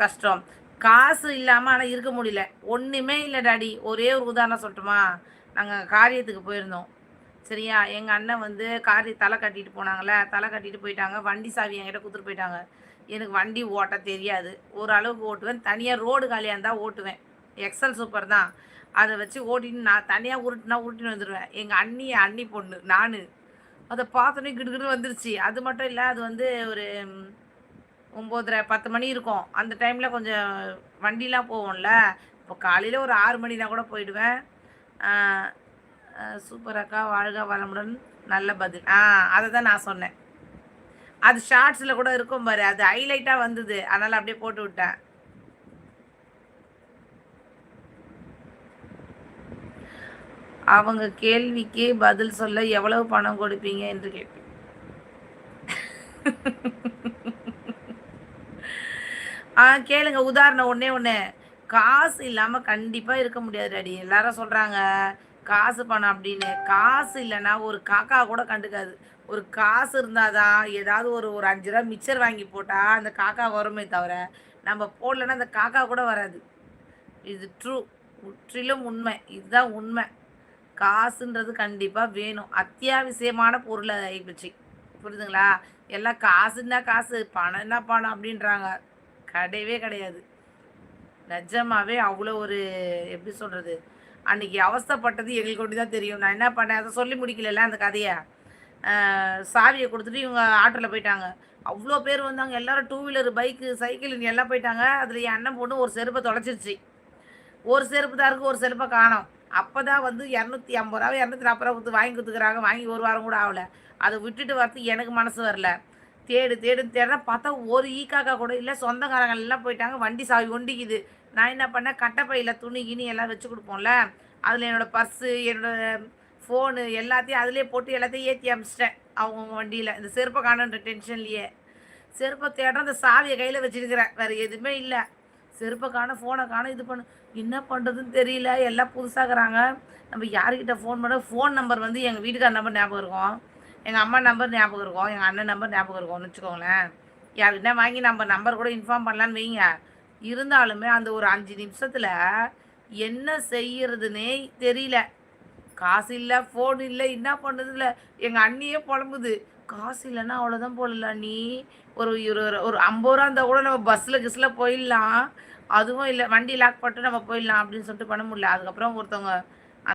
கஷ்டம். காசு இல்லாம ஆனா இருக்க முடியல. ஒண்ணுமே இல்ல டாடி. ஒரே ஒரு உதாரணம் சொல்லட்டுமா? நாங்க காரியத்துக்கு போயிருந்தோம். சரியா? எங்க அண்ணன் வந்து தல கட்டிட்டு போனாங்கல்ல, தல கட்டிட்டு போயிட்டாங்க. வண்டி சாவி என்கிட்ட குடுத்துட்டு போயிட்டாங்க. எனக்கு வண்டி ஓட்ட தெரியாது. ஓரளவுக்கு ஓட்டுவேன். தனியா ரோடு காலியா இருந்தா ஓட்டுவேன். எக்ஸல் சூப்பர் தான். அத வச்சு ஓட்டிட்டு நான் தனியா உருட்டின்னு வந்துருவேன். எங்க அண்ணி, என் அண்ணி பொண்ணு, நானு. அத பார்த்தோனே கிடுகிடுன்னு வந்துருச்சு. அது மட்டும் இல்ல, அது வந்து ஒரு 9:30, 10 மணி இருக்கும். அந்த டைம்ல கொஞ்சம் வண்டிலாம் போகும்ல. இப்போ காலையில ஒரு 6 மணினா கூட போயிடுவேன். ஆ சூப்பர் அக்கா, வாழ்க வளமுடன். நல்ல பதில். அத தான் நான் சொன்னேன். அது ஷார்ட்ஸ்ல கூட இருக்கும் பாரு. அது ஹைலைட்டா வந்தது. அதனால அப்படியே போட்டு விட்டேன். அவங்க கேள்விக்கு பதில் சொல்ல எவ்வளவு பணம் கொடுப்பீங்க என்று கேட்பேன். கேளுங்க. உதாரணம் ஒண்ணே ஒண்ணு. காசு இல்லாம கண்டிப்பா இருக்க முடியாது டாடி. எல்லாரும் சொல்றாங்க, காசு பணம் அப்படின்னு. காசு இல்லன்னா ஒரு காக்கா கூட கண்டுக்காது. ஒரு காசு இருந்தா தான் ஏதாவது ஒரு ஒரு ரூ. 5 மிச்சர் வாங்கி போட்டா, அந்த காக்கா வருமே தவிர, நம்ம போடலன்னா அந்த காக்கா கூட வராது. இது ட்ரூ. முற்றிலும் உண்மை. இதுதான் உண்மை. காசுன்றது கண்டிப்பா வேணும். அத்தியாவசியமான பொருள் ஆயிப்போச்சு. புரியுதுங்களா? எல்லாம் காசுன்னா காசு, பணம்னா பணம் அப்படின்றாங்க. கிடையவே கிடையாது. நிஜமாவே அவ்வளோ ஒரு எப்படி சொல்றது? அன்னைக்கு அவஸ்தைப்பட்டது எங்களுக்கு ஒண்டி தான் தெரியும். நான் என்ன பண்ணேன், அத சொல்லி முடிக்கலல்ல அந்த கதைய. சாவிய குடுத்துட்டு இவங்க ஆட்டோல போயிட்டாங்க. அவ்ளோ பேர் வந்தாங்க. எல்லாரும் டூ வீலர், பைக்கு, சைக்கிள்ன்னு எல்லாம் போயிட்டாங்க. அதுல என் அண்ணன் பொண்ணு ஒரு செருப்ப தொலைச்சிருச்சு. ஒரு செருப்பு தான் இருக்கு, ஒரு செருப்ப காணோம். அப்பதான் வந்து ரூ. 250 ரூ. 240 குடுத்து வாங்கி குடுத்துக்கிறாங்க. வாங்கி 1 வாரம் கூட ஆவல. அத விட்டுட்டு வரதுக்கு எனக்கு மனசு வரல. தேடுன்னு தேடுறேன். பார்த்தா ஒரு காக்கா கூட இல்ல. சொந்தக்காரங்க எல்லாம் போயிட்டாங்க. வண்டி சாவி ஒண்டிக்குது. நான் என்ன பண்ணேன், கட்டப்பையில துணி கிணி எல்லாம் வச்சு குடுப்போம்ல. அதில என்னோட பர்ஸு, என்னோட ஃபோனு எல்லாத்தையும் அதிலேயே போட்டு எல்லாத்தையும் ஏத்தி அனுப்பிச்சுட்டேன். அவங்கவங்க வண்டியில. இந்த செருப்ப காணோன்ற டென்ஷன்லயே. செருப்ப தேடுறேன். அந்த சாவிய கையில வச்சிருக்கிறேன். வேற எதுவுமே இல்ல. செருப்ப காணோம், ஃபோன காணோம், இது பண்ணு என்ன பண்ணுறதுன்னு தெரியல. எல்லாம் புதுசாக்குறாங்க. நம்ம யார்கிட்ட ஃபோன் பண்ண ஃபோன் நம்பர் வந்து எங்க வீட்டுக்கார் நம்பர் ஞாபகம் இருக்கும். எங்க அம்மா நம்பர் ஞாபகம் இருக்கும். எங்க அண்ணன் நம்பர் ஞாபகம் இருக்கும்னு வச்சுக்கோங்களேன். யாருக்கிட்ட வாங்கி நம்ம நம்பர் கூட இன்ஃபார்ம் பண்ணலான்னு வைங்க. இருந்தாலுமே அந்த ஒரு 5 நிமிஷத்துல என்ன செய்யறதுன்னே தெரியல. காசு இல்ல, ஃபோன் இல்ல, என்ன பண்ணுறது இல்ல. எங்க அண்ணியே புலம்புது. காசு இல்லன்னா அவ்வளோதான் போலல அண்ணி. ஒரு ஒரு ஒரு ரூ. 50 இருந்தா கூட நம்ம பஸ்ல கிஸ்ல போயிடலாம். அதுவும் இல்ல. வண்டி லாக் பண்ணிட்டு நம்ம போயிடலாம் அப்படின்னு சொல்லிட்டு பண்ண முடியல. அதுக்கப்புறம் ஒருத்தவங்க